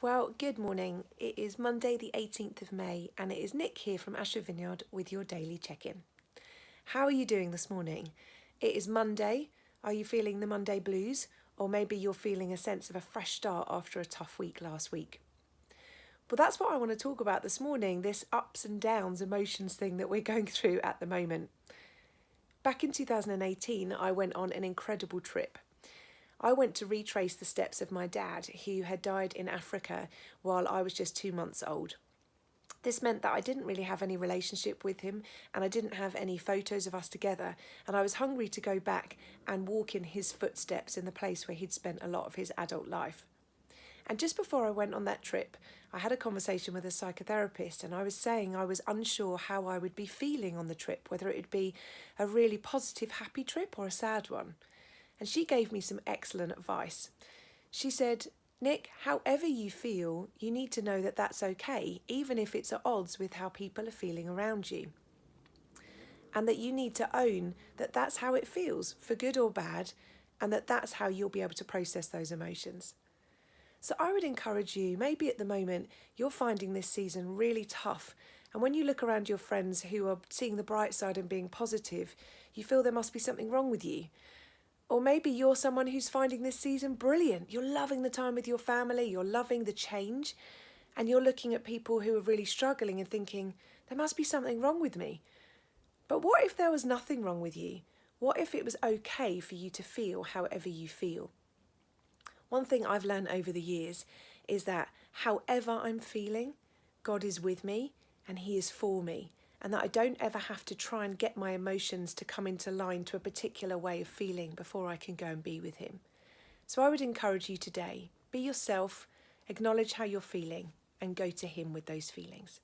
Well, good morning. It is Monday, the 18th of May, and it is Nick here from Asher Vineyard with your daily check in. How are you doing this morning? It is Monday. Are you feeling the Monday blues? Or maybe you're feeling a sense of a fresh start after a tough week last week. Well, that's what I want to talk about this morning, this ups and downs emotions thing that we're going through at the moment. Back in 2018, I went on an incredible trip. I went to retrace the steps of my dad, who had died in Africa while I was just 2 months old. This meant that I didn't really have any relationship with him, and I didn't have any photos of us together, and I was hungry to go back and walk in his footsteps in the place where he'd spent a lot of his adult life. And just before I went on that trip, I had a conversation with a psychotherapist, and I was saying I was unsure how I would be feeling on the trip, whether it would be a really positive, happy trip or a sad one. And she gave me some excellent advice. She said, Nick, however you feel, you need to know that that's okay, even if it's at odds with how people are feeling around you. And that you need to own that that's how it feels, for good or bad, and that that's how you'll be able to process those emotions. So I would encourage you, maybe at the moment you're finding this season really tough, and when you look around your friends who are seeing the bright side and being positive, you feel there must be something wrong with you. Or maybe you're someone who's finding this season brilliant. You're loving the time with your family, you're loving the change, and you're looking at people who are really struggling and thinking, there must be something wrong with me. But what if there was nothing wrong with you? What if it was okay for you to feel however you feel? One thing I've learned over the years is that however I'm feeling, God is with me and He is for me. And that I don't ever have to try and get my emotions to come into line to a particular way of feeling before I can go and be with Him. So I would encourage you today, be yourself, acknowledge how you're feeling, and go to Him with those feelings.